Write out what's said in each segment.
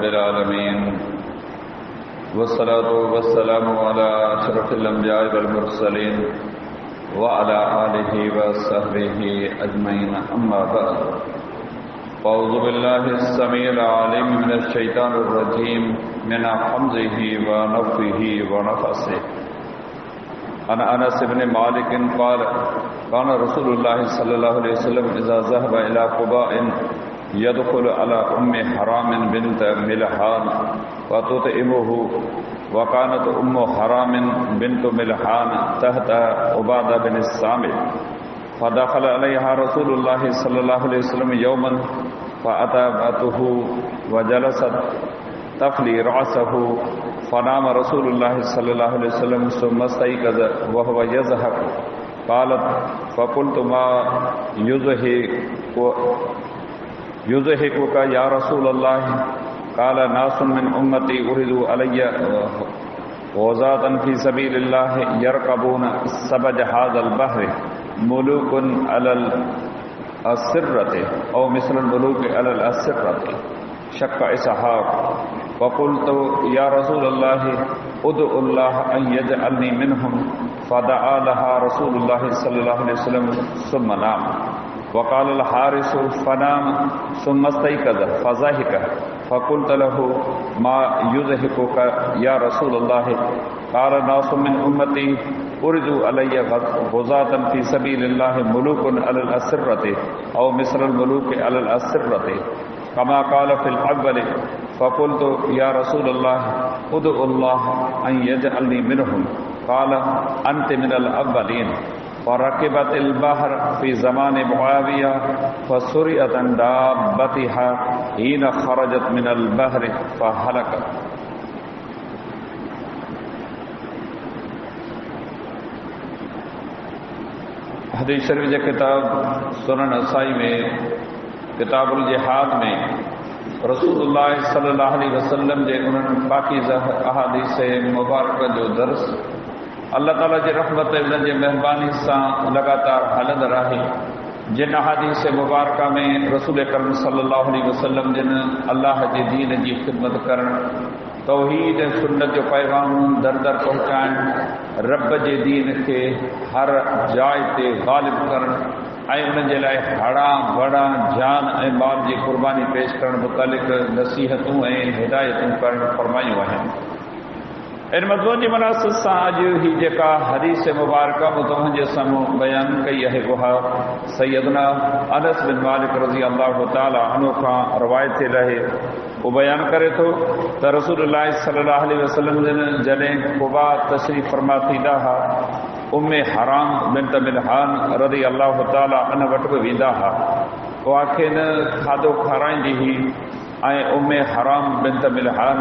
रब्बिल आलमीन वस्सलातु वस्सलामु अला अशरफिल अंबिया'i वल मुरसलीन व अला आलिहि व सहबिहि अजमईन अम्मा बअद। अऊज़ु बिल्लाहिस समीइल अलीम मिनश शैतानिर रजीम मिन हम्ज़िहि व नफ़्ख़िहि व नफ़्सिहि। अन अनस इब्न मालिक क़ाल कान रसूलुल्लाह सल्लल्लाहु अलैहि वसल्लम इज़ा ज़हबा इला क़ुबाइन यदखुलु अला उम्मि हराम बिन्त मिल्हान फ़तुतइमुहु व कानत उम्मु हराम बिन्त मिल्हान तहत उबादा बिन सामित फ़दख़ल अलैहा रसूलुल्लाह सल्लल्लाहु अलैहि वसल्लम यौमन फ़अतबतहु व जलसत तफ़ली रअसहु फ़नाम रसूलुल्लाह सल्लल्लाहु अलैहि वसल्लम सुम्मा इस्तयक़ज़ व हुव यज़हक क़ालत फ़क़ुल्तु मा युज़हिकुका या रसूलल्लाह क़ाल नासुन मिन उम्मती उरिदु अलय्य ग़ज़ातन फ़ी सबीलिल्लाह यरकबून सबज हाज़ल बहर मुलूकुन अलल अस्सिर्रति औ मिस्लुल मुलूकि अलल अस्सिर्रति शक्क इसहाक़ फ़क़ुल्तु या रसूलल्लाह उदउल्लाह अन यजअलनी मिनहुम फ़दअ लहा रसूलुल्लाह सल्लल्लाहु अलैहि वसल्लम सुम्मा नाम वक़ाल अल हारिसु फ़नाम सुम्मा इस्तयक़ज़ फ़ज़हिक फ़क़ुल्तु लहु मा युज़हिकुका या रसूलल्लाह क़ाल नासु मिन उम्मती उरिदु अलय्य ग़ज़ातन फ़ी सबीलिल्लाह मुलूकुन अलल अस्सिर्रति औ मिस्लुल मुलूकि अलल अस्सिर्रति कमा क़ाल फ़िल अव्वल फ़क़ुल्तु या रसूलल्लाह उदउल्लाह अन यजअलनी मिनहुम क़ाल अन्त मिनल अव्वलीन फ़रकिबतिल बहर फ़ी ज़मानि मुआविया फ़सुरिअत अन दाब्बतिहा हीन ख़रजत मिनल बहरि फ़हलकत। हदीस शरीफ जे किताब सुनन नसाई में किताबुल जिहाद में रसूलुल्लाह सल्लल्लाहु अलैहि वसल्लम जे उन्हनि पाकीज़ा अहादीस मुबारक जो दर्स अल्लाह ताला जी रहमत उन्हनि जे महिरबानी सां लगातार हलंदड़ आहे। जिन अहादीस मुबारक में रसूल करम सल्लल्लाहु अलैहि वसल्लम जिन अल्लाह जे दीन जी ख़िदमत करण तौहीद ऐं सुन्नत जो पैगाम दर दर पहुचाइण रब जे दीन खे हर जाइ ते ग़ालिब करण ऐं उन्हनि जे लाइ हड़ा बड़ा जान ऐं माल जी क़ुर्बानी पेश करण मुतालिक़ नसीहतूं ऐं हिदायतूं करण फरमायूं आहिनि। इन मज़मून जी मुनासिब सां अॼु ही जेका हदीस मुबारक मूं तव्हांजे साम्हूं बयान कई आहे उहा सैयदना अनस बिन मालिक रज़ी अल्लाह ताला अन्हु खां रवायत थियल आहे। वो बयान करे थो त रसूलुल्लाह सल्लल्लाहु अलैहि वसल्लम जॾहिं क़ुबा तशरीफ़ फरमा थींदा हुआ उम्मे हराम बिन्त मिल्हान रज़ी अल्लाह ताला अन वटि बि वेंदा हुआ। उहा खेनि खाधो खाराईंदी हुई ऐं उम्मे हराम बिन्त मिल्हान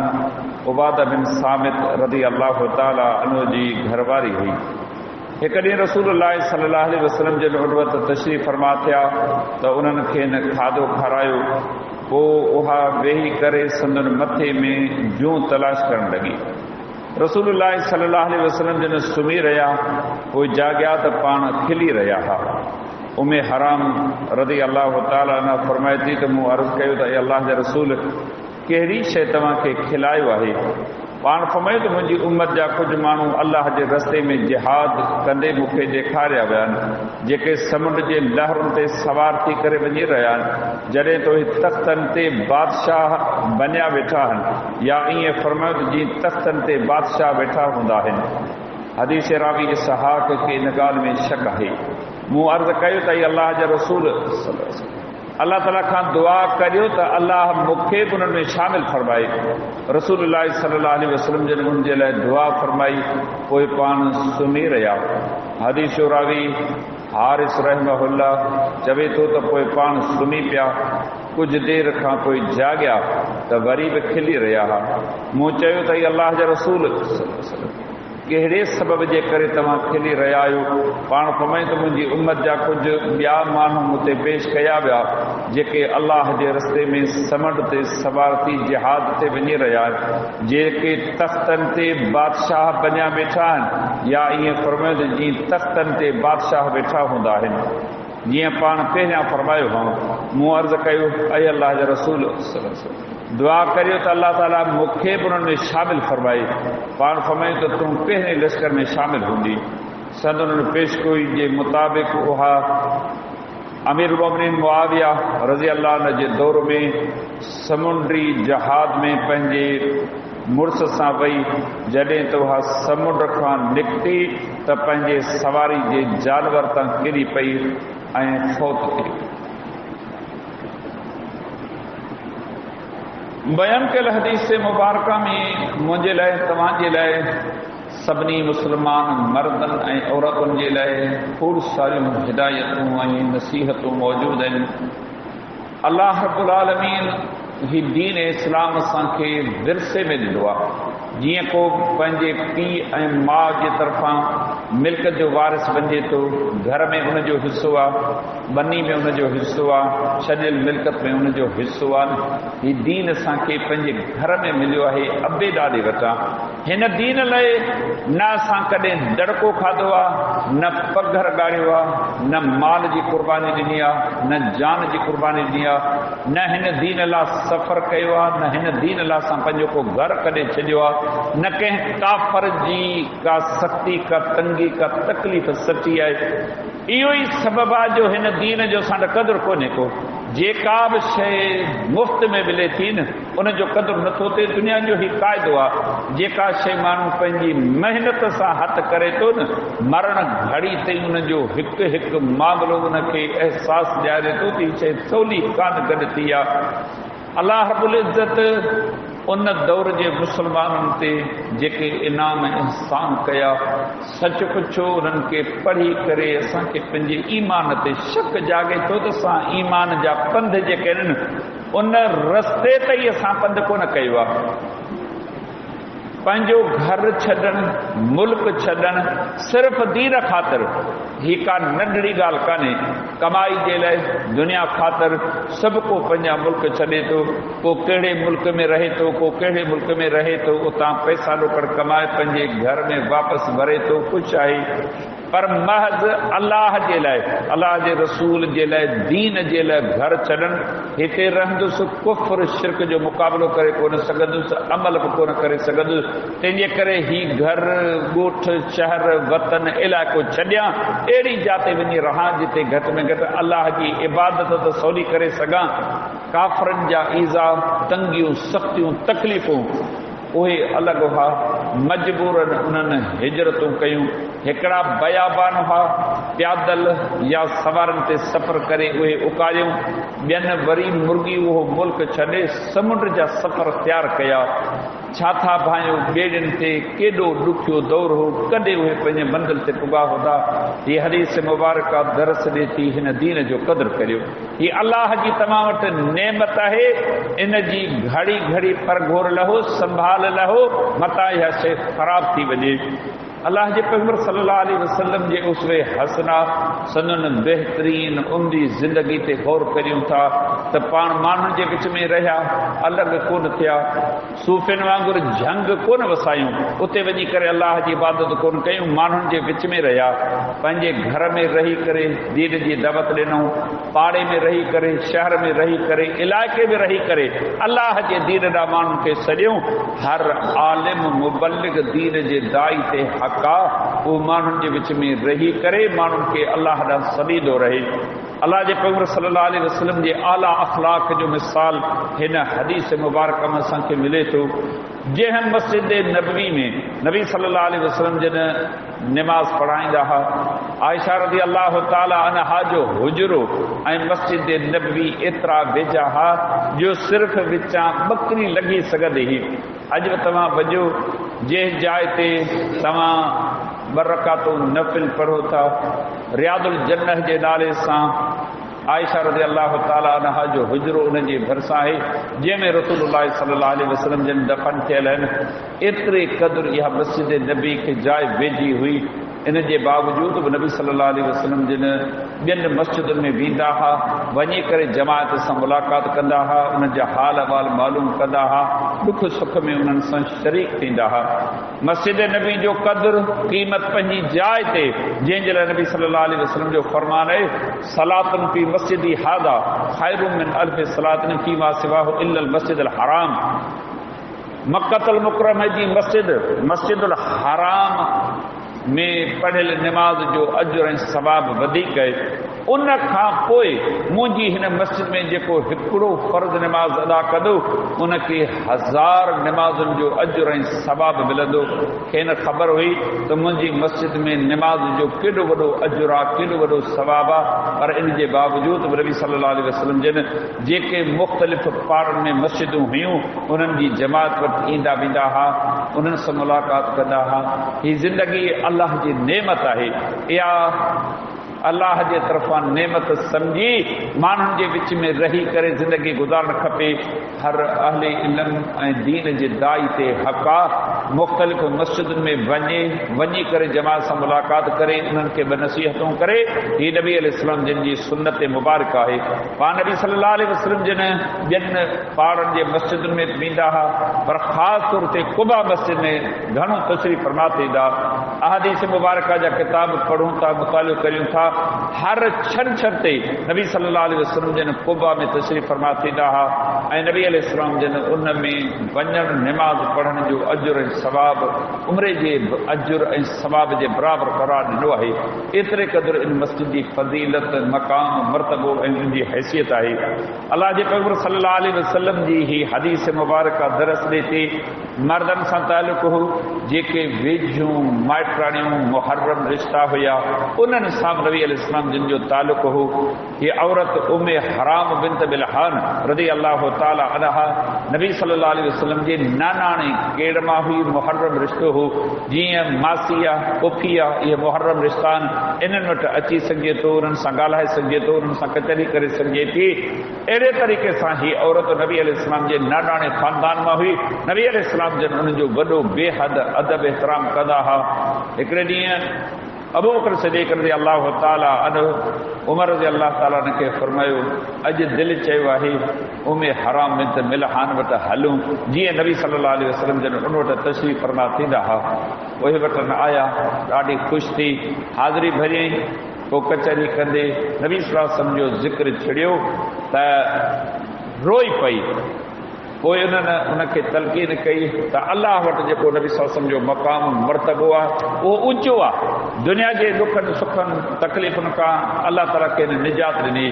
उबादा बिन सामित रज़ी अल्लाह ताला अन्हु जी घरवारी हुई। हिकु ॾींहुं रसूलुल्लाह सल्लल्लाहु अलैहि वसल्लम जे वटि तशरीफ़ फरमा थिया त उन्हनि खेनि खाधो खारायो। पोइ उहा वेही करे संदन मथे में जूं तलाश करण लॻी। रसूलुल्लाह सल्लल्लाहु अलैहि वसल्लम जन सुम्ही रहिया पोइ जाॻिया त पाण खिली रहिया हुआ। उम्मे हराम रज़ी अल्लाह ताला अन्हा फरमाए थी त मूं अर्ज़ु कयो त ए अल्लाह जा रसूल कहिड़ी शइ तव्हांखे खिलायो आहे? पाण फरमायो त मुंहिंजी उम्मत जा कुझु माण्हू अल्लाह जे रस्ते में जिहाद कंदे मूंखे ॾेखारिया विया आहिनि जेके समुंड जे लहरुनि ते सवार थी करे वञी रहिया आहिनि जॾहिं तो तख़्तनि ते बादशाह बनिया वेठा आहिनि या ईअं फरमायो त जीअं तख़्तनि ते बादशाह वेठा हूंदा आहिनि। हदीस रावी इसहाक़ खे इन ॻाल्हि में शक आहे। मूं अर्ज़ु कयो त अल्लाह जा रसूल अल्लाह ताला खां दुआ करियो त अल्लाह मूंखे बि उन्हनि में शामिल फरमाए। रसूलुल्लाह सल्लल्लाहु अलैहि वसल्लम जन उन जे लाइ दुआ फरमाई पोइ पाण सुम्ही रहिया। हदीस रावी हारिस रहमहुल्लाह चवे थो त पोइ पाण सुम्ही पिया। कुझु देरि खां पोइ जाॻिया त वरी बि खिली रहिया हुआ। मूं चयो त अल्लाह जा रसूल कहिड़े सबब जे करे तव्हां खिली रहिया आहियो? पाण फरमायो त मुंहिंजी उम्मत जा कुझु ॿिया माण्हू मूं ते पेश कया विया जेके अल्लाह जे रस्ते में समुंड ते सवार थी जिहाद ते वञी रहिया आहिनि जेके तख़्तनि ते बादशाह बनिया वेठा आहिनि या ईअं फरमायो त जीअं तख़्तनि ते बादशाह वेठा हूंदा आहिनि। जीअं पाण पहिरियां फरमायो हुओ। मूं अर्ज़ु कयो ऐं अल्लाह जा रसूल दुआ करियो त अल्लाह ताला मूंखे बि उन्हनि में शामिल फरमाए। पाण फरमायो त तूं पहिरें लश्कर में शामिल हूंदी। संदन पेशगोई जे मुताबिक़ उहा अमीरुल मोमिनीन मुआविया रज़ी अल्लाह अन्हु जे दौर में समुंडी जहाज में पंहिंजे मुड़ुस सां वई। जॾहिं त उहा समुंड खां निकिती त पंहिंजे सवारी जे जानवर तां किरी पई ऐं फौत थी। बयान कयल हदीस मुबारका में मुंहिंजे लाइ तव्हांजे लाइ सभिनी मुस्लमान मर्दनि ऐं औरतुनि जे लाइ खोड़ सारियूं हिदायतूं ऐं नसीहतूं मौजूदु आहिनि। अल्लाह रब्बुल आलमीन ही दीन इस्लाम असांखे विरसे में ॾिनो आहे। जीअं को पंहिंजे पीउ ऐं माउ जे तरफ़ां मिल्क जो वारिस बणिजे थो, घर में उनजो हिसो आहे, बनी में उनजो हिसो आहे, छॾियल मिल्कत में उनजो हिसो आहे। हीउ दीन असांखे पंहिंजे घर में मिलियो आहे अबे ॾाॾे वटां। हिन दीन लाइ न असां कॾहिं दड़को खाधो आहे, न पघर ॻाढ़ियो आहे, न माल जी कुर्बानी ॾिनी आहे, न जान जी कुर्बानी ॾिनी आहे, न हिन दीन लाइ सफ़र कयो आहे, न हिन दीन लाइ असां पंहिंजो को घर कॾहिं छॾियो आहे, न कंहिं काफ़र जी का सख़्ती का तंगी का तकलीफ़ सची आहे। इहो ई सबबु आहे जो हिन दीन जो असांजो क़दुरु कोन्हे को। जेका बि शइ मुफ़्त में मिले थी न उनजो क़दुरु नथो थिए। दुनिया जो ही क़ाइदो आहे, जेका शइ माण्हू पंहिंजी महिनत सां हथु करे थो न मरण घड़ी ताईं उनजो हिकु हिकु मामिलो उनखे अहसासु ॾियारे थो त हीअ शइ सवली कान गॾु थी आहे। अल्लाह रब्बुल इज़्ज़त उन दौर जे मुस्लमाननि ते जेके इनाम एहसान कया, सच पुछो उन्हनि खे पढ़ी करे असांखे पंहिंजे ईमान ते शक जागे थो त असां ईमान जा पंध जेके आहिनि उन रस्ते ते ई असां पंधु कोन कयो आहे। पंहिंजो घर छॾणु, मुल्क छॾणु सिर्फ़ दीन ख़ातिर ही का नंढड़ी ॻाल्हि कान्हे। कमाई जे लाइ दुनिया ख़ातिर सभु को पंहिंजा मुल्क छॾे थो, को कहिड़े मुल्क में रहे थो, को कहिड़े मुल्क में रहे थो, उतां पैसा रोकड़ कमाए पंहिंजे घर में वापसि भरे थो, कुझु आहे। पर महज़ अल्लाह जे लाइ, अल्लाह जे रसूल जे लाइ, दीन जे लाइ घर छॾणु, हिते रहंदुसि कुफ़्र शिरक जो मुक़ाबिलो करे कोन सघंदुसि, अमल बि कोन करे सघंदुसि। तंहिंजे करे ही घर, ॻोठ, शहर, वतन, इलाइक़ो छॾियां, अहिड़ी जाते वञी रहां जिते घटि में घटि अल्लाह जी इबादत त सवली करे सघां। काफ़रनि जा ईज़ा, तंगियूं, सख़्तियूं, तकलीफ़ूं उहे अलॻि हुआ, मजबूरनि उन्हनि हिजरतूं कयूं। हिकिड़ा बयाबान हुआ, प्यादल या सवारनि ते सफ़र करे उहे उकारियूं। ॿियनि वरी मुर्गी उहो मुल्क छॾे समुंड जा सफ़र तयारु कया। छा था भाइयूं ॿेड़ियुनि ते, केॾो ॾुखियो दौर हो, कॾहिं उहे पंहिंजे मंज़िल ते पुॻा हूंदा। हीअ हदीस मुबारका दरस ॾिए थी हिन दीन जो क़दुरु करियो। हीअ अल्लाह जी तव्हां वटि नेमत आहे, इन जी घड़ी घड़ी परघोर लहो, संभाल लहो, मता इहा शइ ख़राब थी वञे। अल्लाह जे पैगंबर सल्लल्लाहु अलैहि वसल्लम जे उसवे हसना सनन बहितरीन उम्दी ज़िंदगी ते गौर करियूं था त पाण माण्हुनि जे विच में रहिया, अलॻि कोन थिया, सूफ़ियुनि वांगुरु झंग कोन वसायूं, उते वञी करे अल्लाह जी इबादत कोन कयूं, माण्हुनि जे विच में रहिया। पंहिंजे घर में रही करे दीन जी दावत ॾिनऊं, पाड़े में रही करे, शहर में रही करे, इलाइक़े में रही करे अल्लाह जे दीन ॾांहुं माण्हुनि खे सॼियूं। हर आलिम मुबल्लिग दीन जे दाई ते उहो माण्हुनि जे विच में रही करे माण्हुनि खे अल्लाह ॾांहुं सॾींदो रहे। अल्लाह जे पैगंबर सल्लल्लाहु अलैहि वसल्लम जे आला अख़लाक जो मिसाल हिन हदीस मुबारक में असांखे मिले थो। जंहिं मस्जिद नबवी में नबी सल्लल्लाहु अलैहि वसल्लम जॾहिं निमाज़ पढ़ाईंदा हुआ, आयशा रज़ी अल्लाह ताला अन्हा जो हुजरो ऐं मस्जिद नबवी एतिरा वेझा हुआ जो सिर्फ़ विचां ॿकरी लॻी सघंदी हुई। अॼु बि तव्हां वञो जंहिं जाइ ते तव्हां 2 रकातूं नफ़िल पढ़ो था, रियादुल जन्नह जे नाले सां आयशा रज़ी अल्लाह ताला अन्हा जो हुजरो उन जे भरिसां आहे, जंहिंमें रसूलुल्लाह सल्लल्लाहु अलैहि वसल्लम जन दफ़न थियल आहिनि। एतिरे क़दुरु इहा मस्जिद नबी खे जाइ वेझी हुई इन जे बावजूद बि नबी सल्लल्लाहु अलैहि वसल्लम जिन ॿियनि मस्जिदुनि में वेंदा हुआ, वञी करे जमात सां मुलाक़ात कंदा हुआ, उन्हनि जा हाल अहवाल मालूम कंदा हुआ, दुख सुख में उन्हनि सां शरीक थींदा हुआ। मस्जिद नबी जो क़द्र क़ीमत पंहिंजी जाइ ते, जंहिं जे लाइ नबी सल्लल्लाहु अलैहि वसल्लम जो फरमान आहे, सलातुन फी मस्जिदी हादा खैरुम मिन अल्फि सलातिन फीमा सिवाहु इल्लल मस्जिदुल हराम। मक्कतुल मुकर्रमा जी मस्जिदुल हराम में पढ़ियल निमाज़ जो अजर ऐं सवाब वधीक आहे। उन खां पोइ मुंहिंजी हिन मस्जिद में जेको हिकिड़ो फ़र्ज़ निमाज़ अदा कंदो, उनखे 1000 निमाज़ुनि जो अजर ऐं सवाब मिलंदो। खेनि ख़बर हुई त मुंहिंजी मस्जिद में निमाज़ जो केॾो वॾो अजर आहे, केॾो वॾो सवाब आहे, पर इन जे बावजूद नबी सल्लल्लाहु अलैहि वसल्लम जिन जेके मुख़्तलिफ़ पाड़नि में मस्जिदूं हुयूं, उन्हनि जी जमात वटि ईंदा वेंदा हुआ, उन्हनि सां मुलाक़ात कंदा हुआ। हीअ ज़िंदगी अल्लाह जी नेमत आहे। इहा अल्लाह जे तरफ़ां नेमत सम्झी माण्हुनि जे विच में रही करे ज़िंदगी गुज़ारणु खपे। हर अहले इल्म ऐं दीन जे दाई ते हक़ आहे मुख़्तलिफ़ मस्जिदुनि में वञी करे जमात सां मुलाक़ात करे उन्हनि खे ॿ नसीहतूं करे। हीअ नबी अलैहिस्सलाम जिन जी सुन्नत मुबारक आहे। पाण नबी सल्लल्लाहु अलैहि वसल्लम जिन ॿियनि पाड़नि जे मस्जिदुनि में वेंदा हुआ, पर ख़ासि तौर ते कुबा मस्जिद में घणो तशरीफ़ फरमा थींदा। अहादीस मुबारक जा किताब पढ़ूं था, मुतालियो करियूं था। हर छंछर ते नबी सल्लल्लाहु अलैहि वसल्लम जिन कुबा में तशरीफ़ फरमा थींदा हुआ ऐं नबी अलैहिस्सलाम जिन उन में वञण निमाज़ पढ़ण जो अजर ऐं सवाब उमिरि जे अजर ऐं सवाब जे बराबरि क़रार ॾिनो आहे। एतिरे क़दुरु इन मस्जिद जी फज़ीलत, मक़ाम, मर्तबो ऐं उनजी हैसियत आहे। अल्लाह जे पैगंबर सल्लल्लाहु अलैहि वसल्लम जी ही हदीस मुबारक दरस ॾे ते मर्दनि सां तालुक़ हो, जेके वेझूं माइटाणियूं मुहर्रम रिश्ता हुया, उन्हनि सां नबी अलैहिस्सलाम जिन जो तालुक़ हो। ये औरत उम्मे हराम बिन्त बिलहान रज़ी अल्लाह ताला अन्हा नबी सल्लल्लाहु अलैहि वसल्लम जे नानाणे केड़ मां हुई, मुहर्रम रिश्तो हो। जीअं मासिया पुफिया इहे मुहर्रम रिश्ता आहिनि, इन्हनि वटि अची सघे थो, उन्हनि सां ॻाल्हाए सघे थो, उन्हनि सां कचहरी करे सघे थी। अहिड़े तरीक़े सां हीअ औरत नबी अलैहिस्सलाम जे नानाणे ख़ानदान मां हुई। नबी अलैहिस्सलाम जन उनजो वॾो बेहद अदब एहतराम कंदा हुआ। हिकिड़े ॾींहुं अबू बकर सिद्दीक़ रज़ी अल्लाह ताला अन्हु उमर रज़ी अल्लाह ताला खे फरमायो, अॼु दिलि चयो आहे उम्मे हराम बिन्त मिलहान वटि हलूं। जीअं नबी सल्लल्लाहु अलैहि वसल्लम जन उन वटि तशरीफ़ फरमा थींदा हुआ, उहे वटि न आया। ॾाढी ख़ुशि थी, हाज़िरी भरियईं। पोइ कचहरी कंदे नबी सल्लल्लाहु अलैहि वसल्लम जो ज़िक्र छिड़ियो त रोई पई। पोइ उन्हनि उनखे तलक़ीन कई त अल्लाह वटि जेको नबी सल्लल्लाहु अलैहि वसल्लम जो मक़ाम मर्तबो आहे उहो ऊचो आहे। दुनिया जे दुखनि सुखनि तकलीफ़ुनि खां अल्लाह ताला खे निजात ॾिनी।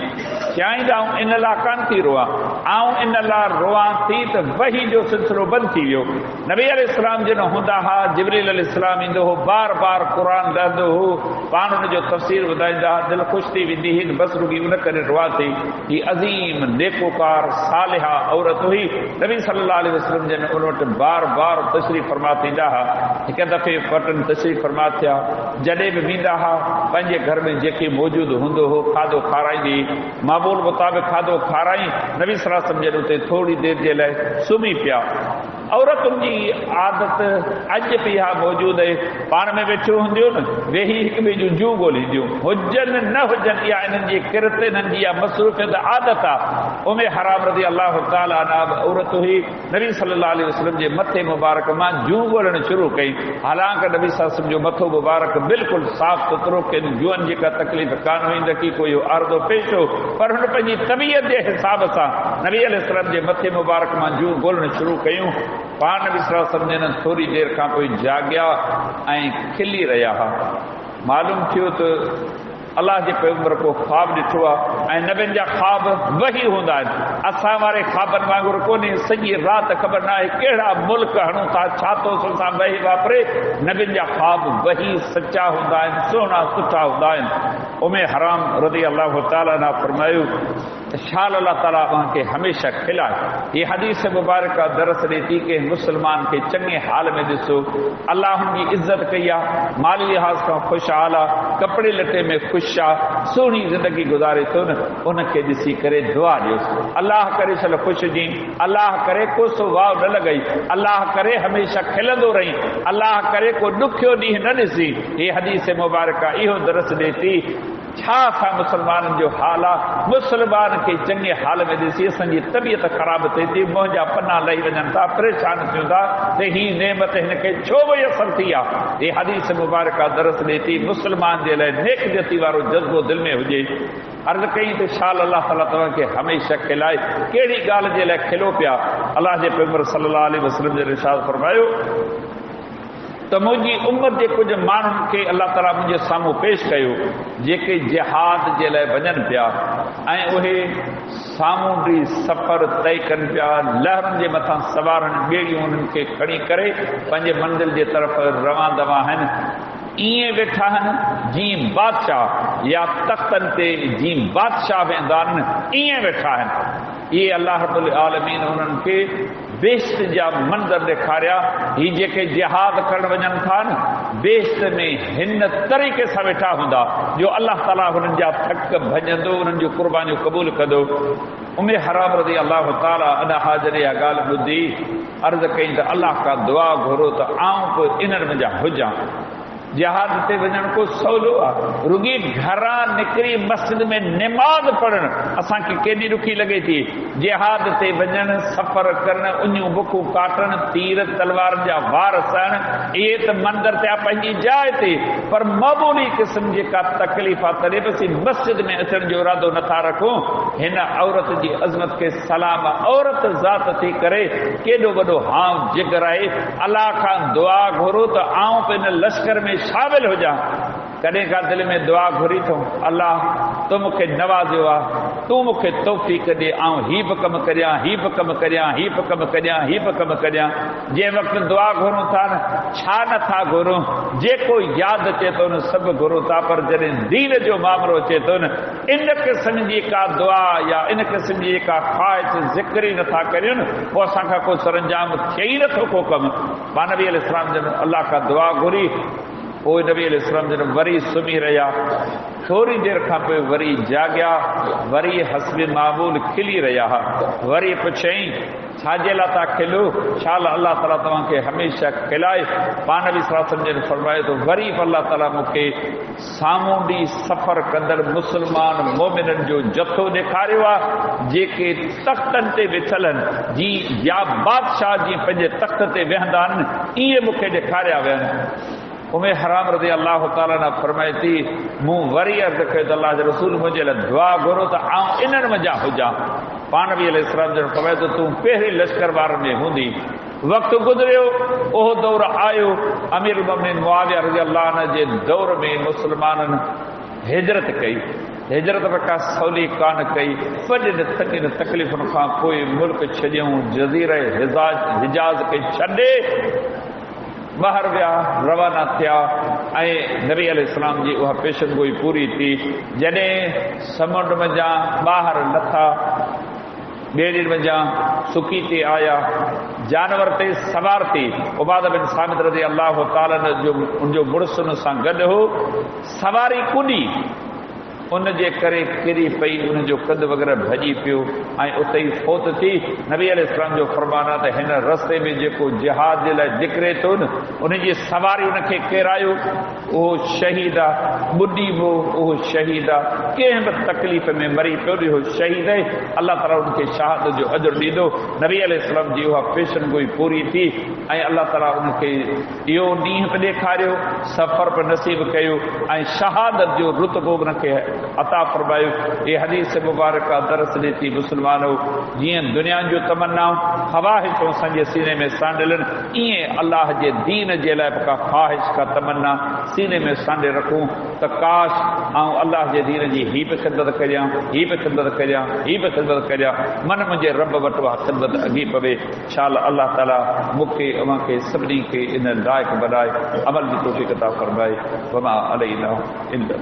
चयाईं त आऊं इन लाइ कान थी रोआं, आऊं इन लाइ रोआं थी त वही जो सिलसिलो बंदि थी वियो। नबी अलैहिस्सलाम जिन हूंदा हुआ, जिब्रील अलैहिस्सलाम ईंदो हो, बार बार क़ुर लहंदो हो, पाण हुनजो तफ़सीर ॿुधाईंदा हुआ, दिलि ख़ुशि थी वेंदी हुई। बसि रुॻी उन करे रोआ थी। ही अज़ीम नेकोकार सालिहा औरत हुई। नबी सल्लल्लाहु अलैहि वसल्लम जिन उन वटि बार बार तशरीफ़ फरमा थींदा हुआ। हिकु दफ़े वटनि तशरीफ़ फरमा थिया, जॾहिं बि वेंदा हुआ पंहिंजे घर में जेके मौजूदु हूंदो हो खाधो खाराईंदी, मामूल मुताबिक़ खाधो खाराई। नबी सल्लल्लाहु अलैहि वसल्लम जन उते थोरी देरि जे लाइ सुम्ही पिया। औरतुनि जी आदत अॼु बि हा मौजूदु आहे, पाण में वेठियूं हूंदियूं न, वेही हिक ॿिए जूं जूं ॻोल्हींदियूं, हुजनि न हुजनि, इहा इन्हनि जी किरत, इन्हनि जी इहा मसरूफ़ियत आदत आहे। उम्मे हराम रज़ी अल्लाह ताला अन्हा औरत हुई, नबी सल्लल्लाहु अलैहि वसल्लम जे मथे मुबारक मां जूं ॻोल्हण शुरू कई। हालांकि नबी सल्लल्लाहु अलैहि वसल्लम जो मथो मुबारक बिल्कुलु साफ़ सुथरो, किन जूअनि जी का तकलीफ़ कान हुई, न की कोई आरदो पेश हो, पर हुन पंहिंजी तबियत जे हिसाब सां नबी अलैहिस्सलाम जे मथे मुबारक मां जूं ॻोल्हण शुरू कयूं। पाण नबी सल्लल्लाहु अलैहि वसल्लम थोरी देरि खां पोइ जाॻिया ऐं खिली रहिया हुआ। मालूम थियो त अल्लाह जे पैगंबर को ख़्वाब ॾिठो आहे ऐं नबियुनि जा ख़्वाब वही हूंदा आहिनि। असां वारे ख़्वाबनि वांगुरु कोन्हे, सॼी राति ख़बर न आहे कहिड़ा मुल्क हणूं था, छा थो असां वही वापरे। नबियुनि जा ख़्वाब वही सचा हूंदा आहिनि, सुहिणा सुठा हूंदा आहिनि। उम्मे हराम रज़ी अल्लाह ताला अन्हा फरमायो शाल अल्लाह ताला उनके हमेशा खिलाए। ये हदीस मुबारक दरस ॾेती कि मुसलमान के चंगे हाल में ॾिसो, अल्लाह उनकी इज्जत कई आहे, माली लिहाज का खुशहाल आहे, कपड़े लटे में ख़ुश आहे, सुहिणी ज़िंदगी गुज़ारे थो न, उनखे ॾिसी करे दुआ ॾियोसि, अल्लाह करे चल ख़ुशि जी, अल्लाह करे को सो वाव न लॻई, अल्लाह करे हमेशा खिलंदो रही, अल्लाह करे को ॾुखियो ॾींहुं न ॾिसी। ये हदीस मुबारक इहो दरस ॾेती छा असां मुसलमाननि जो हाल आहे। मुसलमान खे चङे हाल में ॾिसी असांजी तबियत ख़राब थिए थी, मुंहिंजा पन्ना लही वञनि था, परेशान थियूं था त ही नेमत हिनखे छो मुयसर थी आहे। ये हदीस मुबारक दरस ॾेती मुसलमान जे लाइ नेक जती वारो जज़्बो दिलि में हुजे। अर्ज़ कई त शाल अल्लाह ताला तव्हांखे हमेशा खिलाए। कहिड़ी ॻाल्हि जे लाइ खिलो पिया? अल्लाह जे पैगंबर सल्लल्लाहु अलैहि वसल्लम जे इरशाद फरमायो त मुंहिंजी उम्मत जे कुझु माण्हुनि खे अल्लाह ताला मुंहिंजे साम्हूं पेश कयो जेके जिहाद जे लाइ वञनि पिया ऐं उहे सामूंडी सफ़र तय कनि पिया, लहरुनि जे मथां सवारनि ॿेड़ियूं उन्हनि खे खणी करे पंहिंजे मंज़िल जे तरफ़ रवां दवा आहिनि। ईअं वेठा आहिनि जीअं बादशाह या तख़्तनि ते जीअं बादशाह वेंदा आहिनि, ईअं वेठा आहिनि। ये अल्लाह रब्बुल आलमीन उन्हनि खे बेश्त जा मंज़र ॾेखारिया। ही जेके जिहाद करण वञनि था न, बेश्त में हिन तरीक़े सां वेठा हूंदा जो अल्लाह ताला हुननि जा थक भॼंदो, उन्हनि जूं कुर्बानियूं क़बूल कंदो। उम्मे हराम रज़ी अल्लाह ताला अन हाज़िर इहा ॻाल्हि ॿुधी अर्ज़ कई त अल्लाह का दुआ घुरो त आऊं बि इन्हनि मंझां हुजां। जिहाद ते वञण को सवलो आहे, रुगी घरां निकिरी मस्जिद में निमाज़ पढ़णु असांखे केॾी ॾुखी लॻे थी। जिहाद ते वञणु, सफ़र करणु, उञूं बुखूं काटणु, तीर तलवार जा वार सहणु, इहे त मंदर ते आहे पंहिंजी जाइ ते, पर मामूली क़िस्म जेका तकलीफ़ आहे तॾहिं बि मस्जिद में अचण जो इरादो नथा रखूं। हिन औरत जी अज़मत खे सलाम, औरत ज़ात थी करे केॾो वॾो हाव जिगर आहे। अल्लाह खां दुआ घुरो त आऊं बि हिन लश्कर में शामिल हुजां। कॾहिं का दिलि में दुआ घुरी थो, अल्लाह तूं मूंखे नवाज़ियो आहे, तूं मूंखे तौफ़ीक़ ॾे, आऊं हीउ बि कमु करियां, हीउ बि कमु करियां, हीउ बि कमु करियां, हीउ बि कमु करियां। जंहिं वक़्तु दुआ घुरूं था न, छा नथा घुरूं, जेको यादि अचे थो न सभु घुरूं था, पर जॾहिं दीन जो मामिलो अचे थो न, इन क़िस्म जी का दुआ या इन क़िस्म जी का ख़्वाहिश ज़िक्र ई नथा करियूं न, पोइ असांखां को सरंजाम थिए ई नथो को कमु। पाण नबी अलैहिस्सलाम जन अल्लाह का दुआ घुरी, पोइ नबी अलैहिस्सलाम जन वरी सुम्ही रहिया। थोरी देरि खां पोइ वरी जाॻिया, वरी हस्बे मामूल खिली रहिया। वरी पुछई छाजे लाइ था खिलो? छा अल्लाह ताला तव्हांखे हमेशा खिलाए? पाण नबी सल्लल्लाहु अलैहि वसल्लम जन फरमायो त वरी अल्लाह ताला मूंखे सामूंडी सफ़र कंदड़ मुसलमान मोमिननि जो जथो ॾेखारियो आहे जेके तख़्तनि ते वेठल आहिनि, जीअं या बादशाह जीअं पंहिंजे तख़्त ते वेहंदा आहिनि, इहे मूंखे ॾेखारिया विया आहिनि। उमे हराम रज़ी अल्लाह ताला न फरमाए थी, मूं वरी अर्ज़ कयो त अल्लाह जे रसूल मुंहिंजे लाइ दुआ घुरो त आऊं इन्हनि मंझां हुजां। पाण बि अलैहिस्सलाम जन फरमाए त तूं पहिरीं लश्कर वारनि में हूंदी। वक़्तु गुज़रियो, उहो दौर आयो, अमीरुल मोमिनीन मुआविया रज़ी अल्लाह अन्हु जे दौर में मुसलमाननि हिजरत कई। हिजरत बि का सवली कान कई। वॾनि थकिन तकलीफ़ुनि खां पोइ मुल्क छॾियऊं, जज़ीरा हिजाज़ खे छॾे ॿाहिरि विया, रवाना थिया ऐं नबी अलैहिस्सलाम जी उहा पेशनगोई पूरी थी। जॾहिं समुंड मंझां ॿाहिरि लथा, ॿेड़ियुनि मंझां सुकी ते आया, जानवर ते सवार थी, उबादा बिन सामित रज़ी अल्लाह ताला जो उनजो मुड़ुस उन सां गॾु हो, सवारी कुॾी, उन जे करे किरी पई, उनजो कद वग़ैरह भॼी पियो ऐं उते ई फौत थी। नबी अलैहिस्सलाम जो फरमान आहे त हिन रस्ते में जेको जिहाद जे लाइ निकिरे थो न, उनजी सवारी उनखे केरायो, उहो शहीद आहे। ॿुॾी बि उहो शहीद आहे, कंहिं बि तकलीफ़ में मरी पियो, इहो शहीद आहे। अल्लाह ताला उनखे शहादत जो अजर ॾींदो। नबी अलैहिस्सलाम जी उहा पेशनगोई पूरी थी ऐं अल्लाह ताला उनखे इहो ॾींहुं बि ॾेखारियो, सफ़र बि नसीब कयो ऐं शहादत जो रुतबो उनखे अता फरमायो। ये हदीस मुबारक दरस ॾेती मुसलमानो, जीअं दुनिया जो तमन्नाऊं ख़वाहिशूं असांजे सीने में सांडलनि, ईअं अल्लाह जे दीन जे लाइ का ख़्वाहिश का तमन्ना सीने में सांडे रखूं त काश ऐं अल्लाह जे दीन जी हीअ बि ख़िदमत करियां, हीअ बि ख़िदमत करियां, हीअ बि ख़िदमत करियां। मन मुंहिंजे रब वटि उहा ख़िदमत अॻी पवे। शाल अल्लाह ताला मूंखे अव्हांखे सभिनी खे इन लाइक़ बनाए, अमल जी तौफ़ीक़ अता फरमाए। वमा अलैना इल्ला